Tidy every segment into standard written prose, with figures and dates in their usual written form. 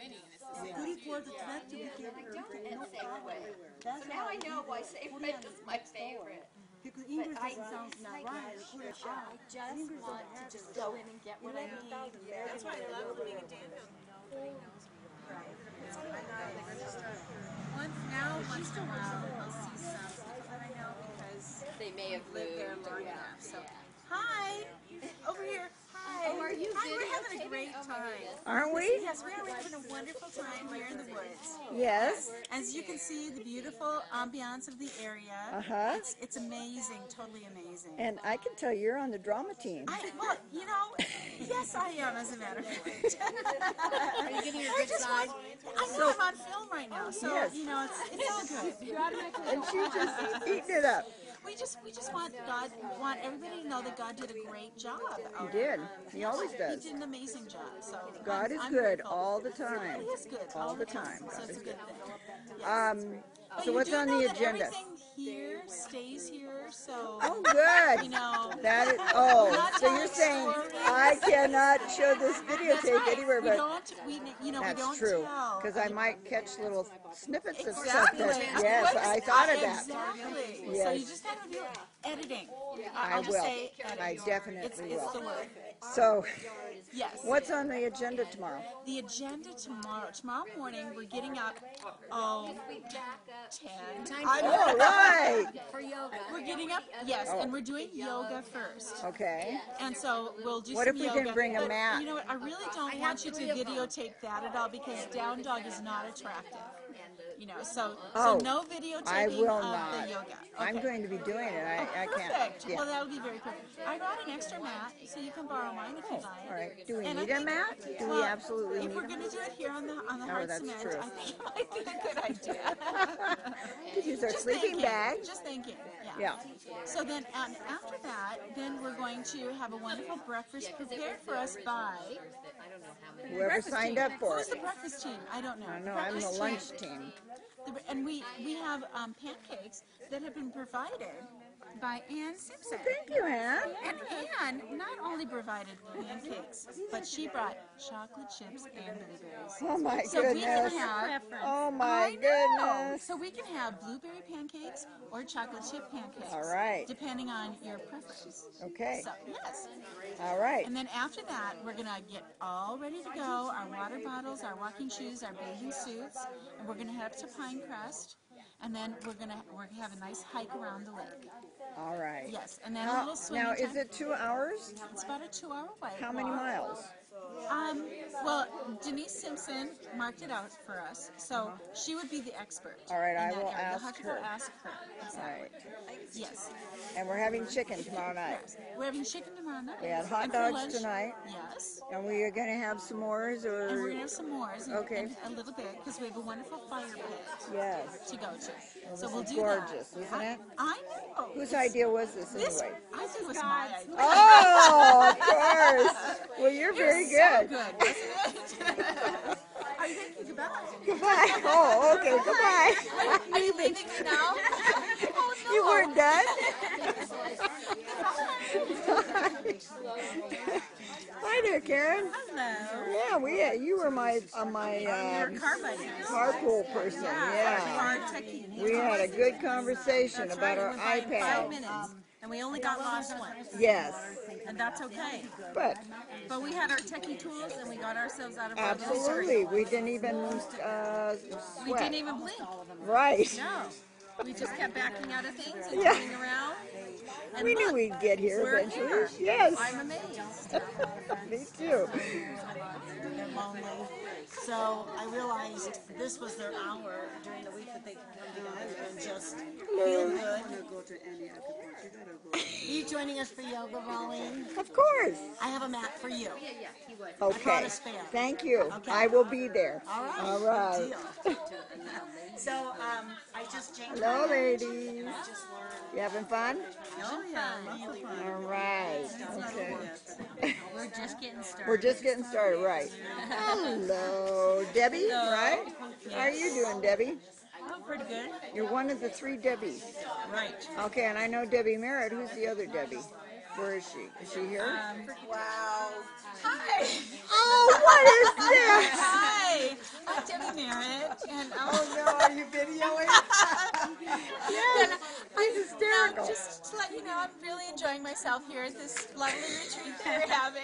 Put it towards the tractor. We can no problem. That's Now I know why Sacred is my favorite. Because English sounds not right. Put it out. I just want to just go in and get what I need. That's why I love living in Danville. Once in a while, I'll see some people that I know because They may have lived there moved. long enough. So, hi, over here. Hi. Oh, are you Hi, we're having a videotaping? great Oh my time. goodness. Aren't we? Yes, we are having a wonderful time here in the woods. Yes. As you can see, the beautiful ambiance of the area. Uh-huh. It's amazing, totally amazing. And I can tell you're on the drama team. Well, you know, yes, I am, as a matter of fact. Are you getting your good side? I know I'm on film right now, so Yes. you know it's all good. And she's just eating it up. We just want everybody to know that God did a great job. He did. He always He does. did an amazing job. So God is I'm good grateful. all the time. He is good All the time. So God it's is a good. good thing. Yes. But So you what's do on know the that agenda? Everything here stays here, so Oh, good. you know. That is. We're Oh, not so you're telling saying stories. I cannot show this That's videotape right. anywhere, we but don't. We that's don't true. tell. Because I might catch little snippets of stuff. Exactly. That, yes, I thought of that. Exactly. So Yes. you just got to do editing. I I'll just will. say editing. I definitely It's will. the word. So, Yes. what's on the agenda tomorrow? The agenda tomorrow morning, we're getting up, 10. All right. For yoga. We're getting up, yes, and we're doing yoga first. Okay. And so we'll do What some if we yoga. didn't bring a but mat? You know what, I really don't want you to videotape that at all because down dog is not attractive. You know, so no videotaping I will of not. the yoga. I'm Okay. going to be doing it. I can't. Perfect. Yeah. Well, that would be very perfect. I brought an extra mat, so you can borrow mine if you like. All right. Do we And I need a think- mat? Do we well, absolutely If need we're a going mat? to do it here on the hard that's cement, true. I think it might be a good idea. Could use our Just sleeping thinking, bag. Just thinking. Yeah. Yeah. So then, after that, then we're going to have a wonderful breakfast prepared for us by Whoever signed up for who's it. the breakfast team? I don't know. I know. I'm the Breakfast lunch team. team. And we have pancakes that have been provided by Ann Simpson. Thank you, Anne. And Ann not only provided pancakes, but she brought chocolate chips and blueberries. Oh my So we can goodness. have, Oh my I know. goodness. So we can have blueberry pancakes or chocolate chip pancakes. All right. Depending on your preference. Okay. So, yes. All right. And then after that, we're going to get all ready to go, our water bottles, our walking shoes, our bathing suits, and we're going to head up to Pinecrest, and then we're going to have a nice hike around the lake. All right. Yes, and then a little swimming Now, is time. it 2 hours? It's about a 2-hour walk. How many miles? Well, Denise Simpson marked it out for us, so she would be the expert. All right, in I that will area. You'll ask have to her. go ask her. All Exactly. right. Yes. And we're having chicken tomorrow night. We're having chicken tomorrow night. We had hot And for dogs lunch- tonight. Yes. And we are going to have s'mores And we're or... going to have some more Okay. in a little bit because we have a wonderful fire pit Yes. to go to. So this we'll is do gorgeous, that. isn't it? I know. Whose idea was this This, anyway? I think it was my idea. Oh, of course. Well, you're very So good. good, wasn't it? Are you thinking goodbye? Goodbye. Oh, okay. Goodbye. Are you leaving me now? Oh, no. You weren't done? Hi there, Karen. Hello. Yeah, you were my You're a car buddy. carpool person. Yeah. Car techie. We had a good conversation That's about right, our it went by in 5 iPad. minutes, and we only got lost once, Yes, and that's okay. but But we had our techie tools, and we got ourselves out of our absolutely, we didn't even We sweat. didn't even blink. Right. No. We just kept backing out of things and Yeah. turning around. And We knew look, we'd get here we're eventually. here. Yes. I'm amazed. Me too. They're lonely. So I realized this was their hour during the week that they could come together and just feel good. Are you joining us for yoga, Rolling? Of course. I have a mat for you. Okay. a spare. Thank you. Okay. I will be there. All right. All right. Deal. So I just changed Hello, my ladies. I just learned. You having fun? Oh, yeah. Lots of fun. All right. Okay. We're just getting started. We're just getting started, right? Hello, Debbie, right? How are you doing, Debbie? Oh, pretty good. You're one of the 3 Debbies. Right. Okay, and I know Debbie Merritt. Who's the other Debbie? Where is she? Is she here? Wow. Hi. Oh, what is this? Hi. myself here at this lovely retreat that we're having.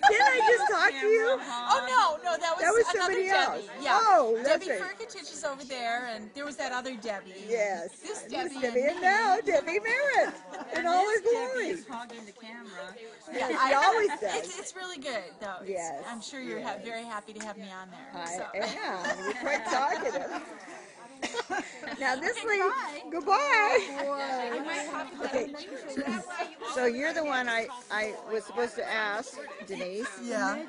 Didn't I just talk to you? Oh no, that was another somebody else. Debbie. Yeah. Oh, that's Debbie right. Furkatich is over there, and there was that other Debbie. Yes. This This Debbie. Debbie, and now Debbie Merritt in all her glory. He's hogging the camera. Yeah, she always does. It's really good, though. Yes, I'm sure you're very happy to have me on there. I so. am. You're quite talkative. Now this lady, goodbye. Okay, so you're the one I was supposed to ask, Denise. Yeah.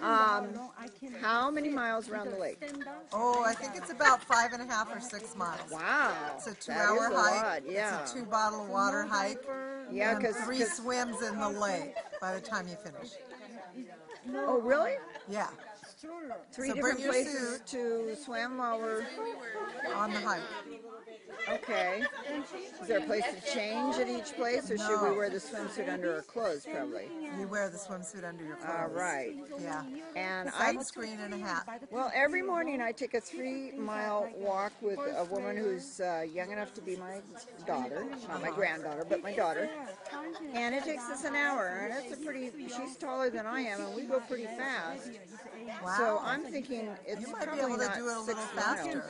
How many miles around the lake? Oh, I think it's about 5.5 or 6 miles. Wow, It's a that 2-hour is a hike. lot, yeah. It's a 2-bottle of water hike. Yeah, and 3 because swims in the lake by the time you finish. oh really? Yeah, 3 So different bring your places to swim while we're on the hike. okay. Is there a place to change at each place, or should we No. wear the swimsuit under our clothes? Probably. You wear the swimsuit under your clothes. All right. Yeah. And I Sunscreen and a hat. well, every morning I take a 3-mile walk with a woman who's young enough to be my daughter, not my granddaughter, but my daughter. And it takes us an hour, and it's a pretty. She's taller than I am, and we go pretty fast. So I'm thinking it's You might be probably able to not do it a 6 little miles. faster.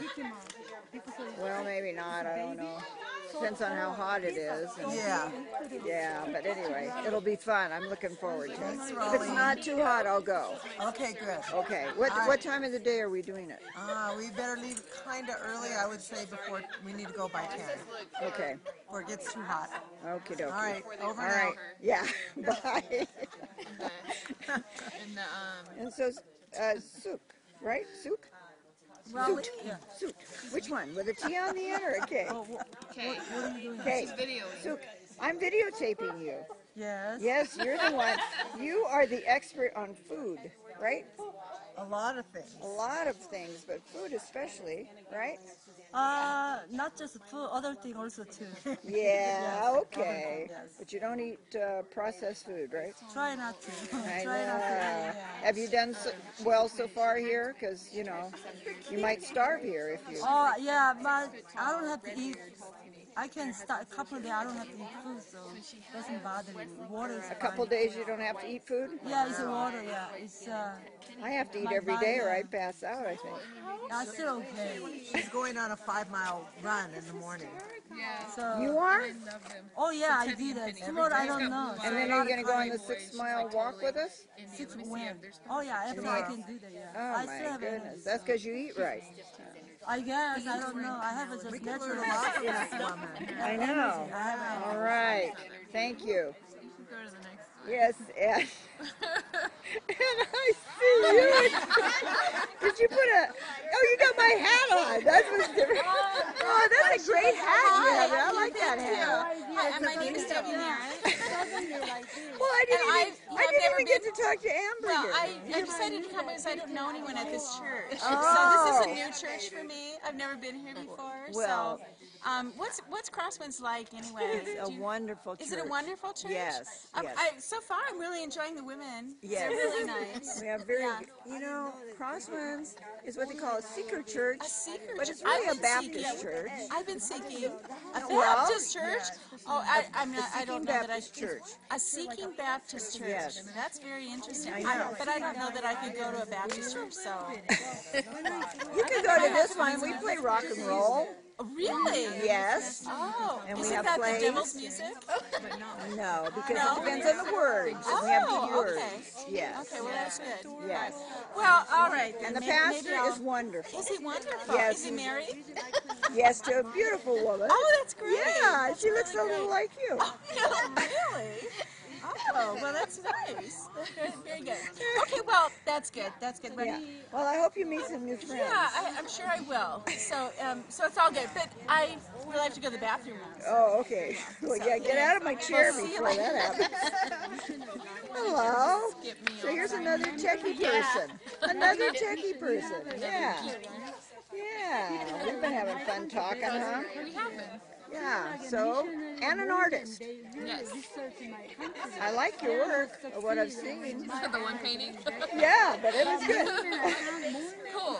Well, maybe not. I don't know. Depends on how hot it is. And Yeah. yeah, but anyway, it'll be fun. I'm looking forward to it. Thanks, If it's Rolly. not too hot, I'll go. Okay, good. Okay. What time of the day are we doing it? We better leave kind of early, I would say, before we need to go by 10 Okay. before it gets too hot. Okie dokie. All right, over All now. right. Yeah. Bye. And so, souk, right? Souk? Well, Soot. Soot. Which one? With a T on the end or a K? okay. K. Souk. I'm videotaping you. Yes. Yes, you're the one. You are the expert on food, right? A lot of things. A lot of things, but food especially, right? Not just food, other thing also too. Yeah, okay. But you don't eat processed food, right? Try not to. I Try not to. know. Have you done well so far here? Because, you know, you might starve here if you... Oh yeah, but I don't have to eat. I can start a couple of days. I don't have to eat food, so it doesn't bother me. Water is A couple days you don't have to eat food? Yeah, it's water. Yeah, it's I have to eat every day or I pass out, I think. that's still okay. She's going on a 5-mile run in the morning. So You are? oh yeah, I do that. Tomorrow I don't know. And then are you going to go on the 6-mile walk with us? 6 when? Oh yeah, after I can do that. Yeah. Oh I still my have goodness. That's because you eat right. I guess I don't know. I have a just We can learn natural. a lot from this woman. I know. All right. Thank you. Yes, and, and I see you. Did you put a? Oh, you got my hat on. That's what's different. Oh, that's a great hat you have. I like that hat. Hi, and my name is Debbie Merritt. Well, I didn't even get to talk to Amber. Well, I decided to come because I don't know anyone at this church. So this is a new church for me. I've never been here before. Well, what's Crosswinds like anyway? It's a wonderful church. Is it a wonderful church? Yes, yes. So far, I'm really enjoying the women. Yes. They're really nice. We have you know, Crosswinds is what they call a seeker church, A seeker but church. it's really I've a been Baptist seeking. church. I've been seeking a Well, Baptist church. Oh, I'm not. I don't know that I Baptist church. A seeking Baptist church. Yes. That's very interesting. I know. But I don't know that I could go to a Baptist church. So You can go to this one. We play rock and roll. really, Yes. Oh, And we isn't have that plays. the devil's music? No, because No? it depends on the words. And we have the Oh, words. okay. Yes. Okay, well that's good. Yes. Well, all right. And the Maybe pastor I'll- is wonderful. Is he wonderful? Yes, Is he he's- married? Yes, to a beautiful woman. Oh, that's great. Yeah, she looks a little like you. Really? Oh, well, that's nice. Very good. Okay, well, that's good. That's good. But Yeah. Well, I hope you meet some new friends. yeah, I'm sure I will. So, so it's all good. But I really have to go to the bathroom now. Oh, okay. Well, yeah, get out of my chair Well, see you before that happens. Hello. So here's another techie person. Another techie person. Yeah. Yeah. We've been having fun talking, huh? We have been. Yeah. So, and an artist. Yes. I like your work, of what I've seen. The one painting. Yeah, but it was good. Cool.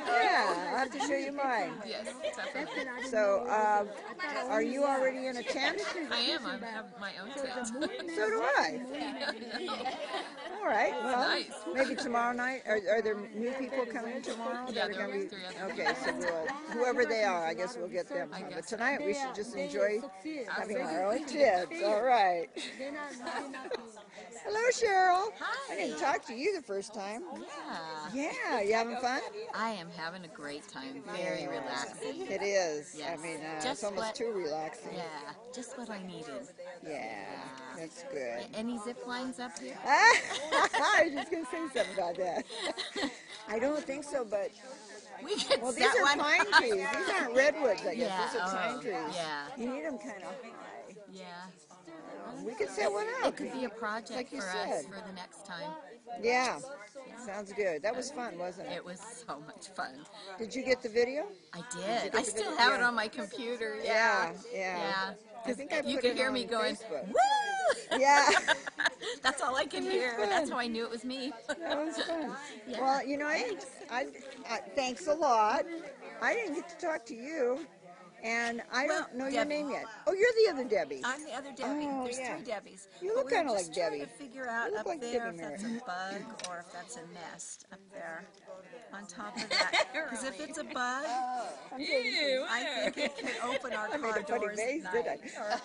Yeah, have to show you mine. Yes, definitely. So, are you already in a tent? I am. I have my own tent. So do I. All right. Well, Nice. maybe tomorrow night. Are there new people coming tomorrow? Yeah, that are there gonna are be? 3 other Okay, so whoever they are, I guess we'll get them. But tonight we should just enjoy having our own tents. All right. Hello, Cheryl. I didn't talk to you the first time. Yeah, you having fun? I am having a great time. Very relaxing. It is. Yes. I mean, Just it's almost what- too relaxing. Yeah, just what I needed. Yeah, that's good. Any zip lines up here? I was just going to say something about that. I don't think so, but We could well, these set are one pine up. trees. These aren't redwoods, I guess. Yeah, These are pine oh, trees. yeah. You need them kind of high. Yeah. We could set one up. It could be a project Like you for said. us for the next time. Yeah, sounds good. That was fun, wasn't it? It was so much fun. Did you get the video? I did. I still have it on my computer. Yeah. Yeah. I think I You put can it hear on me going, Facebook. woo! Yeah. That's all I can hear. That's how I knew it was me. That was fun. Yeah. Well, you know, thanks a lot. I didn't get to talk to you, and I don't know your Debbie. name yet. Oh, you're the other Debbie. I'm the other Debbie. Oh, There's yeah. 3 Debbies. You But look we were kinda just like trying Debbie. to figure out You look up like there Debbie if that's Mary. a bug or if that's a nest up there on top of that. Because if it's a bug, I think it could open our I made car a funny doors face, at did I? night.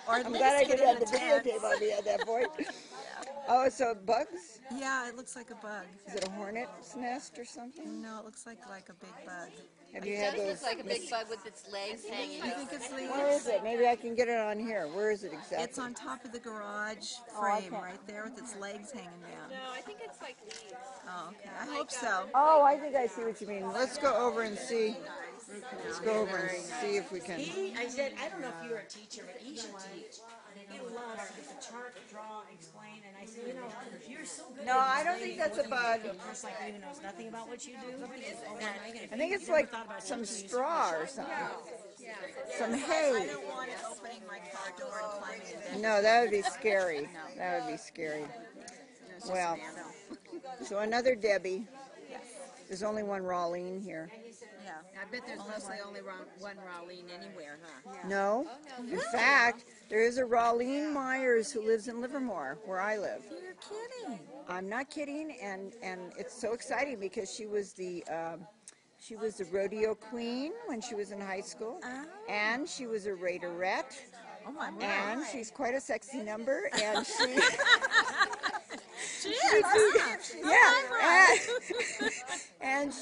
Or at I'm least glad I get didn't in have the tent. videotape on me at that point. Oh, so bugs? Yeah, it looks like a bug. Is it a hornet's nest or something? No, it looks like a big bug. Have you had It those? looks like a big bug with its legs hanging I out. think it's Where is it? Maybe I can get it on here. Where is it exactly? It's on top of the garage Oh, frame okay. right there with its legs hanging down. No, I think it's like leaves. Oh, okay. I hope so. Oh, I think I see what you mean. Let's go over and see. Let's go over and see if we can. I said, I don't know if you're a teacher, but he should teach. He loves to get the chart, draw, explain, and I said, you know, you're so good. No, I don't think that's a bug. A person like you who knows nothing about what you do. I think it's like some straw or something. Some hay. I don't want it opening my car door and climbing in bed. No, that would be scary. That would be scary. Well, so another Debbie. There's only one Rawleen here. Yeah. I bet there's mostly only one Rawleen anywhere, huh? No. In fact, there is a Rawleen Myers who lives in Livermore, where I live. You're kidding. I'm not kidding, and it's so exciting because she was the rodeo queen when she was in high school, and she was a raiderette, Oh my word. and she's quite a sexy number, and she. She is. Yeah, and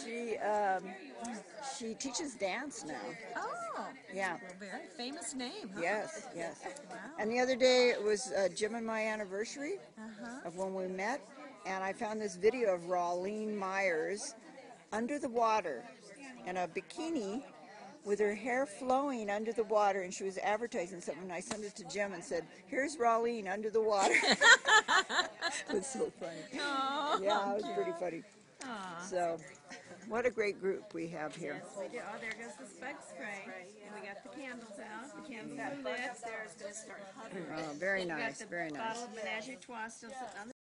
she teaches dance now. Oh. Yeah. Well, very famous name. Huh? Yes, yes. Wow. And the other day it was Jim and my anniversary of when we met, and I found this video of Rawleen Myers under the water in a bikini with her hair flowing under the water, and she was advertising something, and I sent it to Jim and said, "Here's Rawleen under the water." It was so funny. Yeah, it was pretty funny. So, what a great group we have here. We do. Oh, there goes the bug spray. And we got the candles out. The candles are lit. There's going to start hovering. Oh, very We got nice, the very nice. bottle of Menage a Trois still sitting on the